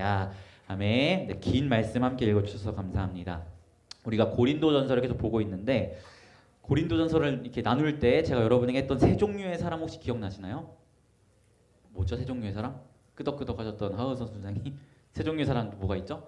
아멘. 네, 긴 말씀 함께 읽어주셔서 감사합니다. 우리가 고린도전서를 계속 보고 있는데 고린도전서를 이렇게 나눌 때 제가 여러분에게 했던 세 종류의 사람 혹시 기억나시나요? 뭐죠? 세 종류의 사람? 끄덕끄덕 하셨던 하우선 선생님. 세 종류의 사람 뭐가 있죠?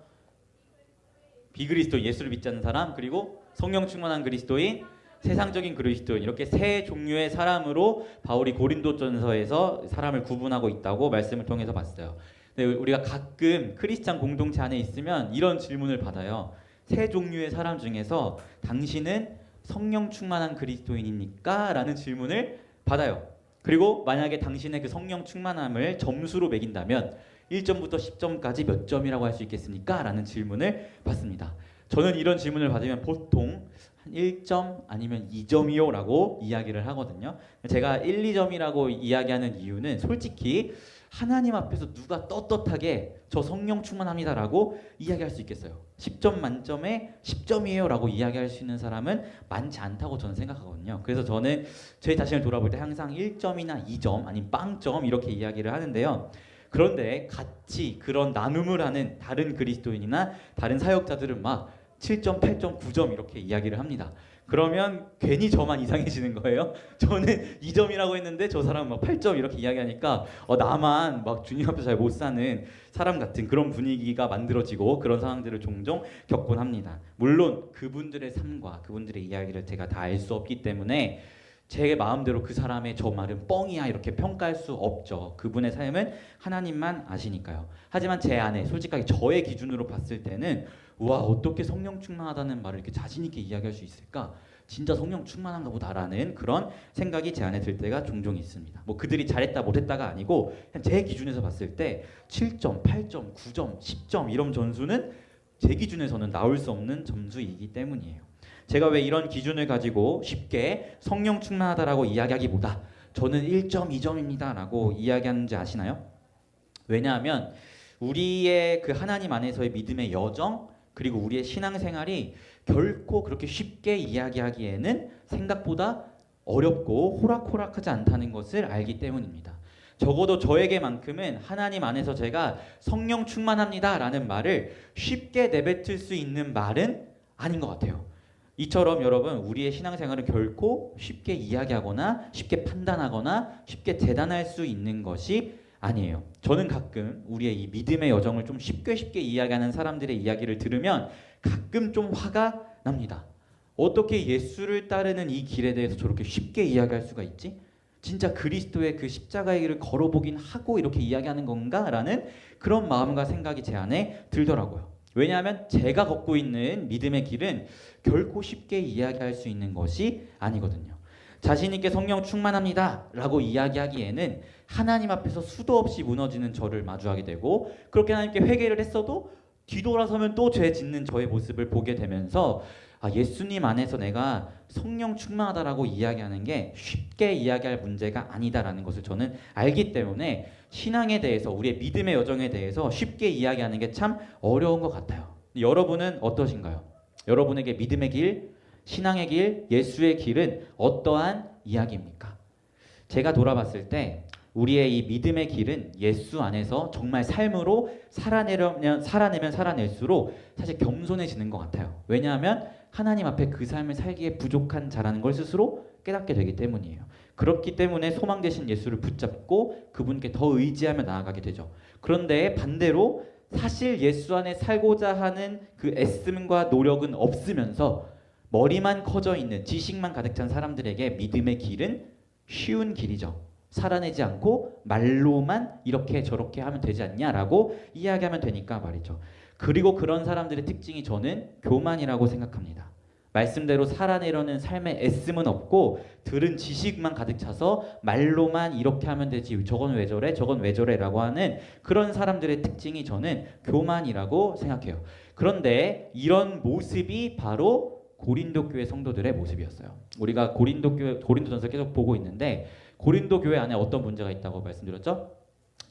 비그리스도인, 예수를 믿지 않는 사람, 그리고 성령 충만한 그리스도인, 세상적인 그리스도인, 이렇게 세 종류의 사람으로 바울이 고린도전서에서 사람을 구분하고 있다고 말씀을 통해서 봤어요. 근데 우리가 가끔 크리스찬 공동체 안에 있으면 이런 질문을 받아요. 세 종류의 사람 중에서 당신은 성령 충만한 그리스도인입니까? 라는 질문을 받아요. 그리고 만약에 당신의 그 성령 충만함을 점수로 매긴다면 1점부터 10점까지 몇 점이라고 할 수 있겠습니까? 라는 질문을 받습니다. 저는 이런 질문을 받으면 보통 한 1점 아니면 2점이요 라고 이야기를 하거든요. 제가 1, 2점이라고 이야기하는 이유는 솔직히 하나님 앞에서 누가 떳떳하게 저 성령 충만합니다 라고 이야기할 수 있겠어요. 10점 만점에 10점이에요 라고 이야기할 수 있는 사람은 많지 않다고 저는 생각하거든요. 그래서 저는 제 자신을 돌아볼 때 항상 1점이나 2점 아니면 빵점 이렇게 이야기를 하는데요. 그런데 같이 그런 나눔을 하는 다른 그리스도인이나 다른 사역자들은 막 7점, 8점, 9점 이렇게 이야기를 합니다. 그러면 괜히 저만 이상해지는 거예요. 저는 2점이라고 했는데 저 사람은 막 8점 이렇게 이야기하니까 나만 막 주님 앞에서 잘 못 사는 사람 같은 그런 분위기가 만들어지고 그런 상황들을 종종 겪곤 합니다. 물론 그분들의 삶과 그분들의 이야기를 제가 다 알 수 없기 때문에 제 마음대로 그 사람의 저 말은 뻥이야 이렇게 평가할 수 없죠. 그분의 삶은 하나님만 아시니까요. 하지만 제 안에 솔직하게 저의 기준으로 봤을 때는 와 어떻게 성령 충만하다는 말을 이렇게 자신 있게 이야기할 수 있을까? 진짜 성령 충만한가 보다라는 그런 생각이 제 안에 들 때가 종종 있습니다. 뭐 그들이 잘했다 못했다가 아니고 그냥 제 기준에서 봤을 때 7점, 8점, 9점, 10점 이런 점수는 제 기준에서는 나올 수 없는 점수이기 때문이에요. 제가 왜 이런 기준을 가지고 쉽게 성령 충만하다라고 이야기하기보다 저는 1점, 2점입니다 라고 이야기하는지 아시나요? 왜냐하면 우리의 그 하나님 안에서의 믿음의 여정 그리고 우리의 신앙생활이 결코 그렇게 쉽게 이야기하기에는 생각보다 어렵고 호락호락하지 않다는 것을 알기 때문입니다. 적어도 저에게만큼은 하나님 안에서 제가 성령 충만합니다 라는 말을 쉽게 내뱉을 수 있는 말은 아닌 것 같아요. 이처럼 여러분 우리의 신앙생활은 결코 쉽게 이야기하거나 쉽게 판단하거나 쉽게 재단할 수 있는 것이 아니에요. 저는 가끔 우리의 이 믿음의 여정을 좀 쉽게 이야기하는 사람들의 이야기를 들으면 가끔 좀 화가 납니다. 어떻게 예수를 따르는 이 길에 대해서 저렇게 쉽게 이야기할 수가 있지? 진짜 그리스도의 그 십자가의 길을 걸어보긴 하고 이렇게 이야기하는 건가? 라는 그런 마음과 생각이 제 안에 들더라고요. 왜냐하면 제가 걷고 있는 믿음의 길은 결코 쉽게 이야기할 수 있는 것이 아니거든요. 자신 있게 성령 충만합니다 라고 이야기하기에는 하나님 앞에서 수도 없이 무너지는 저를 마주하게 되고 그렇게 하나님께 회개를 했어도 뒤돌아서면 또 죄 짓는 저의 모습을 보게 되면서 예수님 안에서 내가 성령 충만하다라고 이야기하는 게 쉽게 이야기할 문제가 아니다라는 것을 저는 알기 때문에 신앙에 대해서 우리의 믿음의 여정에 대해서 쉽게 이야기하는 게 참 어려운 것 같아요. 여러분은 어떠신가요? 여러분에게 믿음의 길, 신앙의 길, 예수의 길은 어떠한 이야기입니까? 제가 돌아봤을 때 우리의 이 믿음의 길은 예수 안에서 정말 삶으로 살아내면 살아낼수록 사실 겸손해지는 것 같아요. 왜냐하면 하나님 앞에 그 삶을 살기에 부족한 자라는 걸 스스로 깨닫게 되기 때문이에요. 그렇기 때문에 소망 되신 예수를 붙잡고 그분께 더 의지하며 나아가게 되죠. 그런데 반대로 사실 예수 안에 살고자 하는 그 애씀과 노력은 없으면서 머리만 커져 있는 지식만 가득 찬 사람들에게 믿음의 길은 쉬운 길이죠. 살아내지 않고 말로만 이렇게 저렇게 하면 되지 않냐라고 이야기하면 되니까 말이죠. 그리고 그런 사람들의 특징이 저는 교만이라고 생각합니다. 말씀대로 살아내려는 삶의 애씀은 없고 들은 지식만 가득 차서 말로만 이렇게 하면 되지 저건 왜 저래 저건 왜 저래 라고 하는 그런 사람들의 특징이 저는 교만이라고 생각해요. 그런데 이런 모습이 바로 고린도 교회 성도들의 모습이었어요. 우리가 고린도전서 계속 보고 있는데 고린도 교회 안에 어떤 문제가 있다고 말씀드렸죠?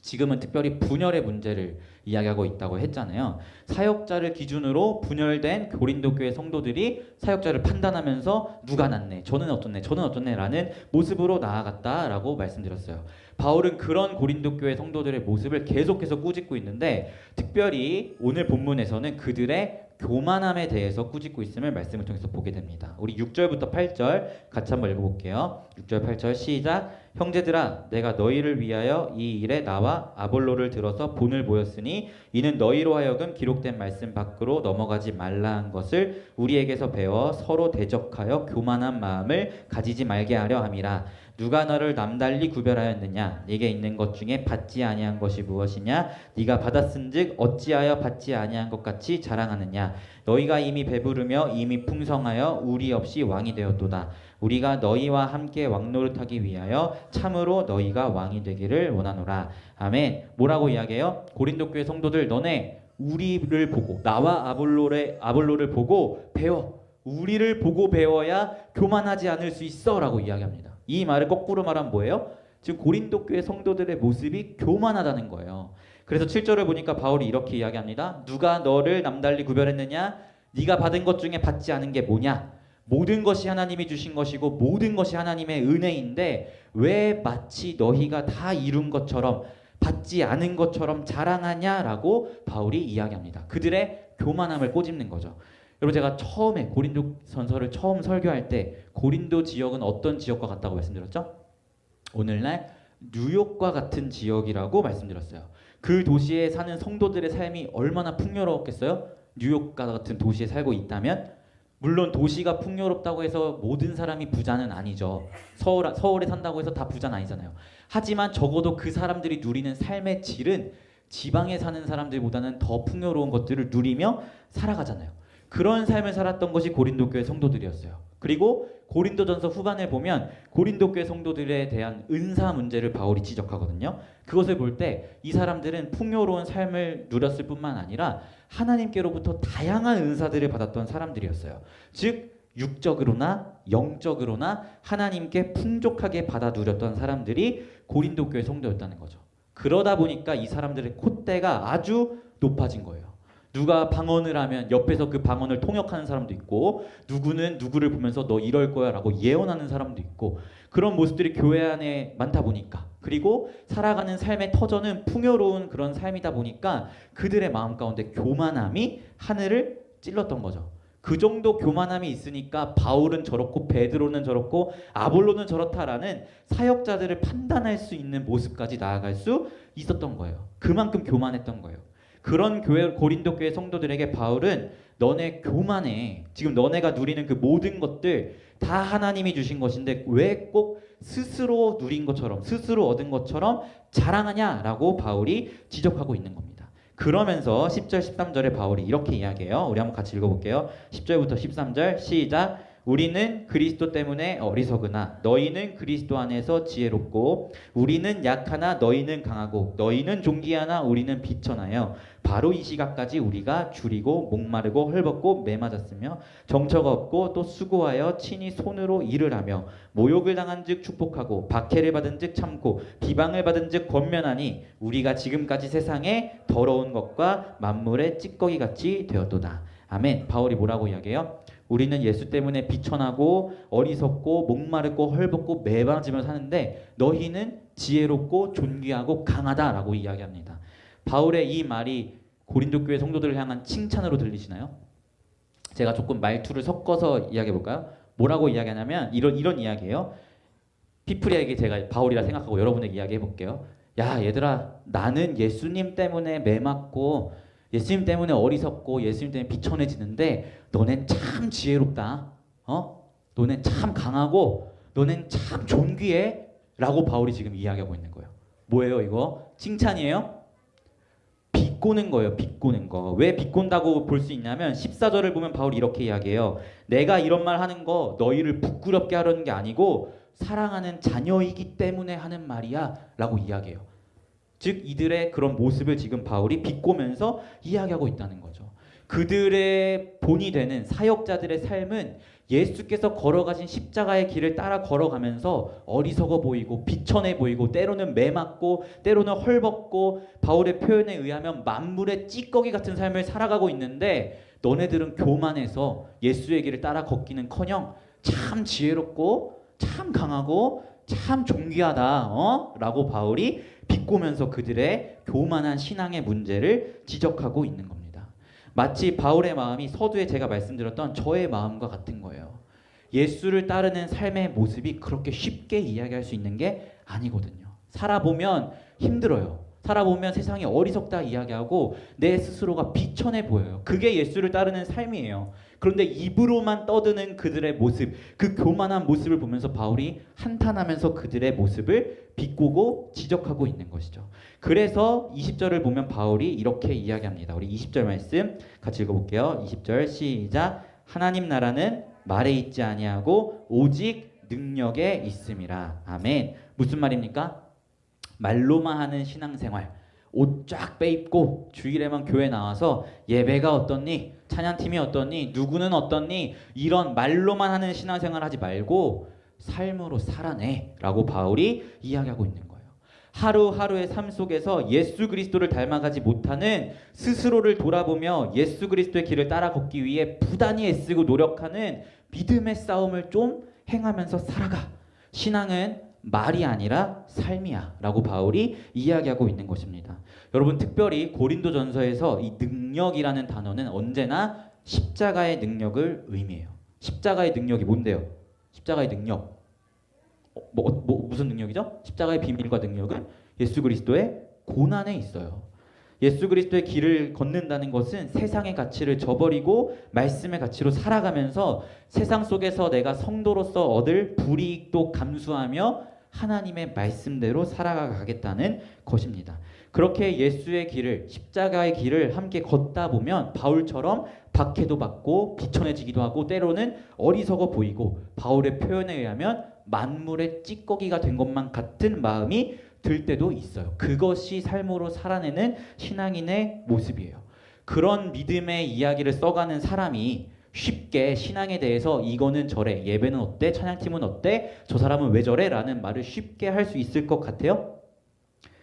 지금은 특별히 분열의 문제를 이야기하고 있다고 했잖아요. 사역자를 기준으로 분열된 고린도 교회 성도들이 사역자를 판단하면서 누가 낫네, 저는 어떻네, 저는 어떻네 라는 모습으로 나아갔다라고 말씀드렸어요. 바울은 그런 고린도 교회 성도들의 모습을 계속해서 꾸짖고 있는데, 특별히 오늘 본문에서는 그들의 교만함에 대해서 꾸짖고 있음을 말씀을 통해서 보게 됩니다. 우리 6절부터 8절 같이 한번 읽어볼게요. 6절 8절 시작. 형제들아, 내가 너희를 위하여 이 일에 나와 아볼로를 들어서 본을 보였으니 이는 너희로 하여금 기록된 말씀 밖으로 넘어가지 말라 한 것을 우리에게서 배워 서로 대적하여 교만한 마음을 가지지 말게 하려 함이라. 누가 너를 남달리 구별하였느냐? 네게 있는 것 중에 받지 아니한 것이 무엇이냐? 네가 받았은즉 어찌하여 받지 아니한 것 같이 자랑하느냐? 너희가 이미 배부르며 이미 풍성하여 우리 없이 왕이 되었도다. 우리가 너희와 함께 왕노릇하기 위하여 참으로 너희가 왕이 되기를 원하노라. 아멘. 뭐라고 이야기해요? 고린도 교회 성도들, 너네 우리를 보고, 나와 아볼로를 보고 배워. 우리를 보고 배워야 교만하지 않을 수 있어 라고 이야기합니다. 이 말을 거꾸로 말하면 뭐예요? 지금 고린도 교회 성도들의 모습이 교만하다는 거예요. 그래서 7절을 보니까 바울이 이렇게 이야기합니다. 누가 너를 남달리 구별했느냐? 네가 받은 것 중에 받지 않은 게 뭐냐? 모든 것이 하나님이 주신 것이고 모든 것이 하나님의 은혜인데 왜 마치 너희가 다 이룬 것처럼 받지 않은 것처럼 자랑하냐라고 바울이 이야기합니다. 그들의 교만함을 꼬집는 거죠. 여러분, 제가 처음에 고린도 전서를 처음 설교할 때 고린도 지역은 어떤 지역과 같다고 말씀드렸죠? 오늘날 뉴욕과 같은 지역이라고 말씀드렸어요. 그 도시에 사는 성도들의 삶이 얼마나 풍요로웠겠어요? 뉴욕과 같은 도시에 살고 있다면? 물론 도시가 풍요롭다고 해서 모든 사람이 부자는 아니죠. 서울에 산다고 해서 다 부자는 아니잖아요. 하지만 적어도 그 사람들이 누리는 삶의 질은 지방에 사는 사람들보다는 더 풍요로운 것들을 누리며 살아가잖아요. 그런 삶을 살았던 것이 고린도 교회 성도들이었어요. 그리고 고린도전서 후반을 보면 고린도 교회 성도들에 대한 은사 문제를 바울이 지적하거든요. 그것을 볼 때 이 사람들은 풍요로운 삶을 누렸을 뿐만 아니라 하나님께로부터 다양한 은사들을 받았던 사람들이었어요. 즉 육적으로나 영적으로나 하나님께 풍족하게 받아 누렸던 사람들이 고린도 교회 성도였다는 거죠. 그러다 보니까 이 사람들의 콧대가 아주 높아진 거예요. 누가 방언을 하면 옆에서 그 방언을 통역하는 사람도 있고, 누구는 누구를 보면서 너 이럴 거야 라고 예언하는 사람도 있고, 그런 모습들이 교회 안에 많다 보니까, 그리고 살아가는 삶의 터전은 풍요로운 그런 삶이다 보니까 그들의 마음 가운데 교만함이 하늘을 찔렀던 거죠. 그 정도 교만함이 있으니까 바울은 저렇고 베드로는 저렇고 아볼로는 저렇다라는 사역자들을 판단할 수 있는 모습까지 나아갈 수 있었던 거예요. 그만큼 교만했던 거예요. 그런 교회, 고린도 교회 성도들에게 바울은 너네 교만해. 지금 너네가 누리는 그 모든 것들 다 하나님이 주신 것인데 왜 꼭 스스로 누린 것처럼, 스스로 얻은 것처럼 자랑하냐라고 바울이 지적하고 있는 겁니다. 그러면서 10절 13절에 바울이 이렇게 이야기해요. 우리 한번 같이 읽어볼게요. 10절부터 13절 시작. 우리는 그리스도 때문에 어리석으나 너희는 그리스도 안에서 지혜롭고, 우리는 약하나 너희는 강하고, 너희는 존귀하나 우리는 비천하여 바로 이 시각까지 우리가 줄이고 목마르고 헐벗고 매맞았으며 정처가 없고 또 수고하여 친히 손으로 일을 하며 모욕을 당한 즉 축복하고 박해를 받은 즉 참고 비방을 받은 즉 권면하니 우리가 지금까지 세상에 더러운 것과 만물의 찌꺼기같이 되었도다. 아멘. 바울이 뭐라고 이야기해요? 우리는 예수 때문에 비천하고 어리석고 목마르고 헐벗고 매맞으며 사는데 너희는 지혜롭고 존귀하고 강하다라고 이야기합니다. 바울의 이 말이 고린도 교회 성도들을 향한 칭찬으로 들리시나요? 제가 조금 말투를 섞어서 이야기해 볼까요? 뭐라고 이야기하냐면 이런 이야기예요. 피플이에게 제가 바울이라 생각하고 여러분에게 이야기해 볼게요. 야 얘들아, 나는 예수님 때문에 매맞고 예수님 때문에 어리석고 예수님 때문에 비천해지는데 너넨 참 지혜롭다. 너넨 참 강하고 너넨 참 존귀해 라고 바울이 지금 이야기하고 있는 거예요. 뭐예요 이거? 칭찬이에요? 비꼬는 거예요. 비꼬는 거. 왜 비꼰다고 볼 수 있냐면 14절을 보면 바울이 이렇게 이야기해요. 내가 이런 말 하는 거 너희를 부끄럽게 하려는 게 아니고 사랑하는 자녀이기 때문에 하는 말이야 라고 이야기해요. 즉 이들의 그런 모습을 지금 바울이 비꼬면서 이야기하고 있다는 거죠. 그들의 본이 되는 사역자들의 삶은 예수께서 걸어가신 십자가의 길을 따라 걸어가면서 어리석어 보이고 비천해 보이고 때로는 매맞고 때로는 헐벗고 바울의 표현에 의하면 만물의 찌꺼기 같은 삶을 살아가고 있는데 너네들은 교만해서 예수의 길을 따라 걷기는커녕 참 지혜롭고 참 강하고 참 존귀하다 라고 바울이 비꼬면서 그들의 교만한 신앙의 문제를 지적하고 있는 겁니다. 마치 바울의 마음이 서두에 제가 말씀드렸던 저의 마음과 같은 거예요. 예수를 따르는 삶의 모습이 그렇게 쉽게 이야기할 수 있는 게 아니거든요. 살아보면 힘들어요. 살아보면 세상이 어리석다 이야기하고 내 스스로가 비천해 보여요. 그게 예수를 따르는 삶이에요. 그런데 입으로만 떠드는 그들의 모습, 그 교만한 모습을 보면서 바울이 한탄하면서 그들의 모습을 비꼬고 지적하고 있는 것이죠. 그래서 20절을 보면 바울이 이렇게 이야기합니다. 우리 20절 말씀 같이 읽어볼게요. 20절 시작. 하나님 나라는 말에 있지 아니하고 오직 능력에 있음이라. 아멘. 무슨 말입니까? 말로만 하는 신앙생활, 옷 쫙 빼입고 주일에만 교회 나와서 예배가 어떻니? 찬양팀이 어떻니? 누구는 어떻니? 이런 말로만 하는 신앙생활 하지 말고 삶으로 살아내 라고 바울이 이야기하고 있는 거예요. 하루하루의 삶 속에서 예수 그리스도를 닮아가지 못하는 스스로를 돌아보며 예수 그리스도의 길을 따라 걷기 위해 부단히 애쓰고 노력하는 믿음의 싸움을 좀 행하면서 살아가. 신앙은 말이 아니라 삶이야 라고 바울이 이야기하고 있는 것입니다. 여러분, 특별히 고린도전서에서 이 능력이라는 단어는 언제나 십자가의 능력을 의미해요. 십자가의 능력이 뭔데요? 십자가의 능력 무슨 능력이죠? 십자가의 비밀과 능력은 예수 그리스도의 고난에 있어요. 예수 그리스도의 길을 걷는다는 것은 세상의 가치를 저버리고 말씀의 가치로 살아가면서 세상 속에서 내가 성도로서 얻을 불이익도 감수하며 하나님의 말씀대로 살아가겠다는 것입니다. 그렇게 예수의 길을, 십자가의 길을 함께 걷다 보면 바울처럼 박해도 받고 비천해지기도 하고 때로는 어리석어 보이고 바울의 표현에 의하면 만물의 찌꺼기가 된 것만 같은 마음이 들 때도 있어요. 그것이 삶으로 살아내는 신앙인의 모습이에요. 그런 믿음의 이야기를 써가는 사람이 쉽게 신앙에 대해서 이거는 저래, 예배는 어때, 찬양팀은 어때, 저 사람은 왜 저래 라는 말을 쉽게 할 수 있을 것 같아요?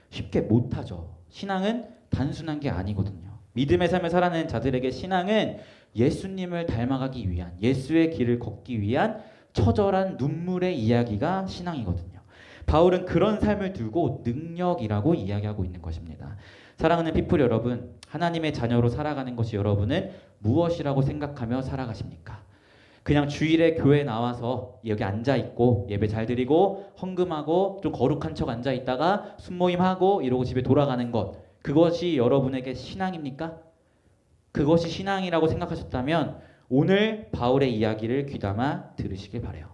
쉽게 못하죠. 신앙은 단순한 게 아니거든요. 믿음의 삶을 살아내는 자들에게 신앙은 예수님을 닮아가기 위한, 예수의 길을 걷기 위한 처절한 눈물의 이야기가 신앙이거든요. 바울은 그런 삶을 두고 능력이라고 이야기하고 있는 것입니다. 사랑하는 피플 여러분, 하나님의 자녀로 살아가는 것이 여러분은 무엇이라고 생각하며 살아가십니까? 그냥 주일에 교회 나와서 여기 앉아있고 예배 잘 드리고 헌금하고 좀 거룩한 척 앉아있다가 순모임하고 이러고 집에 돌아가는 것, 그것이 여러분에게 신앙입니까? 그것이 신앙이라고 생각하셨다면 오늘 바울의 이야기를 귀담아 들으시길 바라요.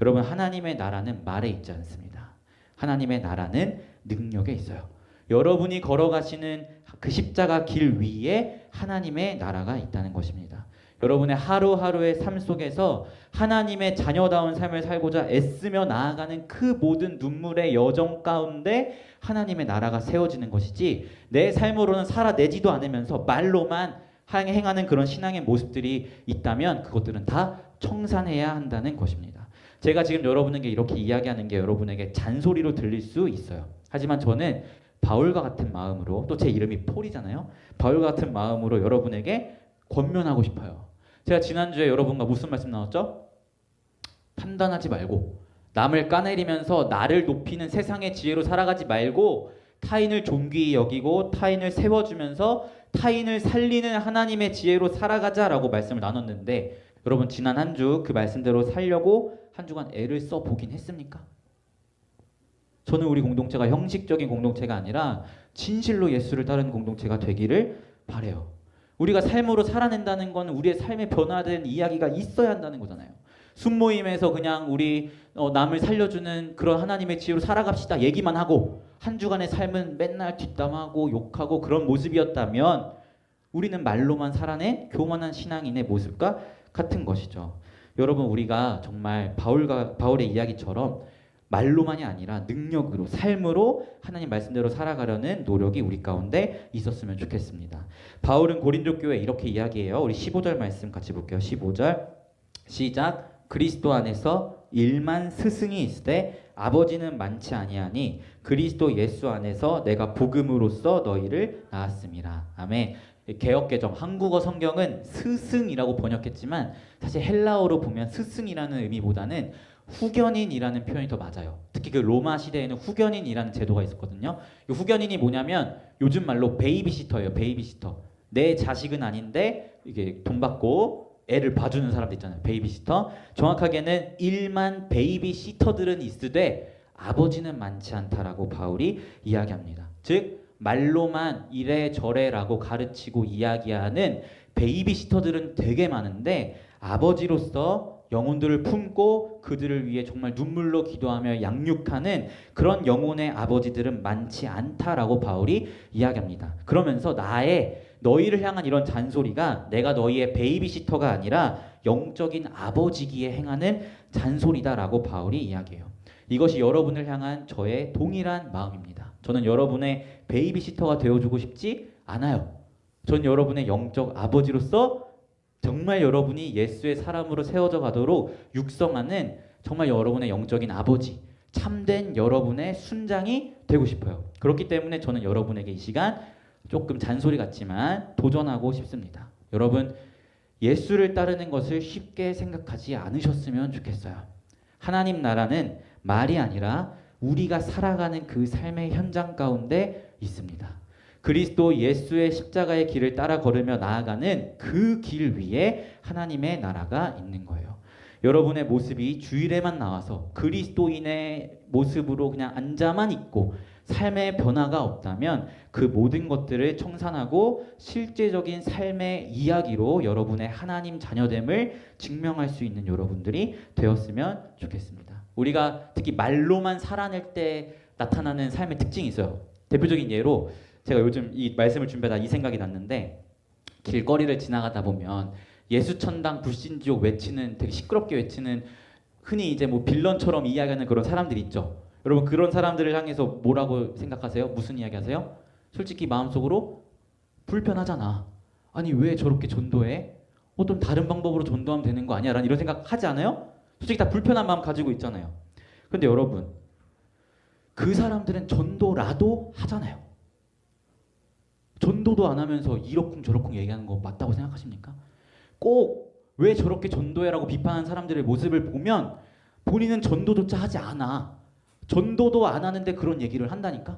여러분, 하나님의 나라는 말에 있지 않습니다. 하나님의 나라는 능력에 있어요. 여러분이 걸어가시는 그 십자가 길 위에 하나님의 나라가 있다는 것입니다. 여러분의 하루하루의 삶 속에서 하나님의 자녀다운 삶을 살고자 애쓰며 나아가는 그 모든 눈물의 여정 가운데 하나님의 나라가 세워지는 것이지, 내 삶으로는 살아내지도 않으면서 말로만 행하는 그런 신앙의 모습들이 있다면 그것들은 다 청산해야 한다는 것입니다. 제가 지금 여러분에게 이렇게 이야기하는 게 여러분에게 잔소리로 들릴 수 있어요. 하지만 저는 바울과 같은 마음으로, 또 제 이름이 폴이잖아요. 바울과 같은 마음으로 여러분에게 권면하고 싶어요. 제가 지난주에 여러분과 무슨 말씀 나왔죠? 판단하지 말고 남을 까내리면서 나를 높이는 세상의 지혜로 살아가지 말고 타인을 존귀히 여기고 타인을 세워주면서 타인을 살리는 하나님의 지혜로 살아가자라고 말씀을 나눴는데, 여러분 지난 한 주 그 말씀대로 살려고 한 주간 애를 써보긴 했습니까? 저는 우리 공동체가 형식적인 공동체가 아니라 진실로 예수를 따르는 공동체가 되기를 바라요. 우리가 삶으로 살아낸다는 건 우리의 삶에 변화된 이야기가 있어야 한다는 거잖아요. 순모임에서 그냥 우리 남을 살려주는 그런 하나님의 지혜로 살아갑시다 얘기만 하고 한 주간의 삶은 맨날 뒷담하고 욕하고 그런 모습이었다면 우리는 말로만 살아낸 교만한 신앙인의 모습과 같은 것이죠. 여러분, 우리가 정말 바울의 이야기처럼 말로만이 아니라 능력으로, 삶으로 하나님 말씀대로 살아가려는 노력이 우리 가운데 있었으면 좋겠습니다. 바울은 고린도 교회에 이렇게 이야기해요. 우리 15절 말씀 같이 볼게요. 15절 시작. 그리스도 안에서 1만 스승이 있으되 아버지는 많지 아니하니 그리스도 예수 안에서 내가 복음으로써 너희를 낳았음이라. 아멘. 개역개정 한국어 성경은 스승이라고 번역했지만 사실 헬라어로 보면 스승이라는 의미보다는 후견인이라는 표현이 더 맞아요. 특히 그 로마 시대에는 후견인이라는 제도가 있었거든요. 이 후견인이 뭐냐면 요즘 말로 베이비시터예요. 베이비시터. 내 자식은 아닌데 이게 돈 받고 애를 봐주는 사람들 있잖아요. 베이비시터. 정확하게는 1만 베이비시터들은 있으되 아버지는 많지 않다라고 바울이 이야기합니다. 즉 말로만 이래저래라고 가르치고 이야기하는 베이비시터들은 되게 많은데 아버지로서 영혼들을 품고 그들을 위해 정말 눈물로 기도하며 양육하는 그런 영혼의 아버지들은 많지 않다라고 바울이 이야기합니다. 그러면서 너희를 향한 이런 잔소리가 내가 너희의 베이비시터가 아니라 영적인 아버지기에 행하는 잔소리다라고 바울이 이야기해요. 이것이 여러분을 향한 저의 동일한 마음입니다. 저는 여러분의 베이비시터가 되어주고 싶지 않아요. 저는 여러분의 영적 아버지로서 정말 여러분이 예수의 사람으로 세워져 가도록 육성하는 정말 여러분의 영적인 아버지, 참된 여러분의 순장이 되고 싶어요. 그렇기 때문에 저는 여러분에게 이 시간 조금 잔소리 같지만 도전하고 싶습니다. 여러분, 예수를 따르는 것을 쉽게 생각하지 않으셨으면 좋겠어요. 하나님 나라는 말이 아니라 우리가 살아가는 그 삶의 현장 가운데 있습니다. 그리스도 예수의 십자가의 길을 따라 걸으며 나아가는 그 길 위에 하나님의 나라가 있는 거예요. 여러분의 모습이 주일에만 나와서 그리스도인의 모습으로 그냥 앉아만 있고 삶의 변화가 없다면 그 모든 것들을 청산하고 실제적인 삶의 이야기로 여러분의 하나님 자녀됨을 증명할 수 있는 여러분들이 되었으면 좋겠습니다. 우리가 특히 말로만 살아낼 때 나타나는 삶의 특징이 있어요. 대표적인 예로 제가 요즘 이 말씀을 준비하다 이 생각이 났는데 길거리를 지나가다 보면 예수천당 불신지옥 외치는 되게 시끄럽게 외치는 흔히 이제 뭐 빌런처럼 이야기하는 그런 사람들이 있죠. 여러분 그런 사람들을 향해서 뭐라고 생각하세요? 무슨 이야기 하세요? 솔직히 마음속으로 불편하잖아. 아니 왜 저렇게 전도해? 어떤 다른 방법으로 전도하면 되는 거 아니야? 라는 이런 생각 하지 않아요? 솔직히 다 불편한 마음 가지고 있잖아요. 근데 여러분 그 사람들은 전도라도 하잖아요. 전도도 안 하면서 이러쿵저러쿵 얘기하는 거 맞다고 생각하십니까? 꼭 왜 저렇게 전도해라고 비판하는 사람들의 모습을 보면 본인은 전도조차 하지 않아. 전도도 안 하는데 그런 얘기를 한다니까?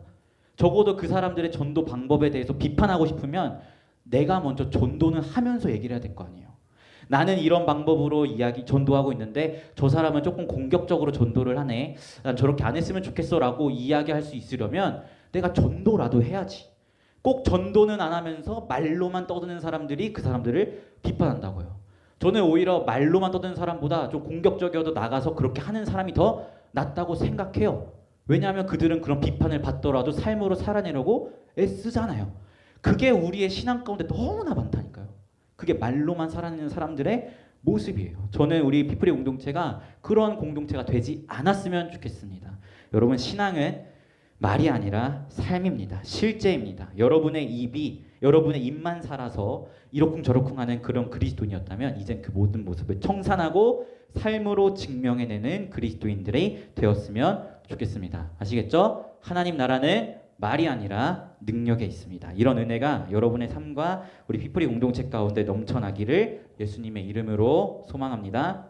적어도 그 사람들의 전도 방법에 대해서 비판하고 싶으면 내가 먼저 전도는 하면서 얘기를 해야 될 거 아니에요. 나는 이런 방법으로 전도하고 있는데 저 사람은 조금 공격적으로 전도를 하네. 난 저렇게 안 했으면 좋겠어 라고 이야기할 수 있으려면 내가 전도라도 해야지. 꼭 전도는 안 하면서 말로만 떠드는 사람들이 그 사람들을 비판한다고요. 저는 오히려 말로만 떠드는 사람보다 좀 공격적이어도 나가서 그렇게 하는 사람이 더 낫다고 생각해요. 왜냐하면 그들은 그런 비판을 받더라도 삶으로 살아내려고 애쓰잖아요. 그게 우리의 신앙 가운데 너무나 많다니까요. 그게 말로만 살아내는 사람들의 모습이에요. 저는 우리 피프리 공동체가 그런 공동체가 되지 않았으면 좋겠습니다. 여러분 신앙은 말이 아니라 삶입니다. 실제입니다. 여러분의 입만 살아서 이러쿵저러쿵 하는 그런 그리스도인이었다면 이젠 그 모든 모습을 청산하고 삶으로 증명해내는 그리스도인들이 되었으면 좋겠습니다. 아시겠죠? 하나님 나라는 말이 아니라 능력에 있습니다. 이런 은혜가 여러분의 삶과 우리 피프리 공동체 가운데 넘쳐나기를 예수님의 이름으로 소망합니다.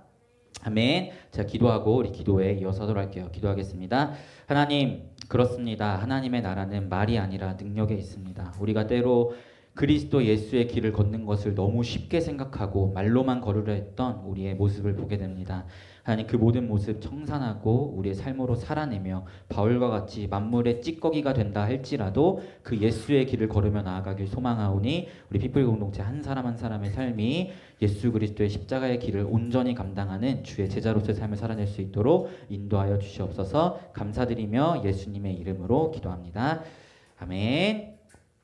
아멘. 제가 기도하고 우리 기도에 이어서 하도록 할게요. 기도하겠습니다. 하나님, 그렇습니다. 하나님의 나라는 말이 아니라 능력에 있습니다. 우리가 때로 그리스도 예수의 길을 걷는 것을 너무 쉽게 생각하고 말로만 걸으려 했던 우리의 모습을 보게 됩니다. 하나님 그 모든 모습 청산하고 우리의 삶으로 살아내며 바울과 같이 만물의 찌꺼기가 된다 할지라도 그 예수의 길을 걸으며 나아가길 소망하오니 우리 피플 공동체 한 사람 한 사람의 삶이 예수 그리스도의 십자가의 길을 온전히 감당하는 주의 제자로서의 삶을 살아낼 수 있도록 인도하여 주시옵소서. 감사드리며 예수님의 이름으로 기도합니다. 아멘.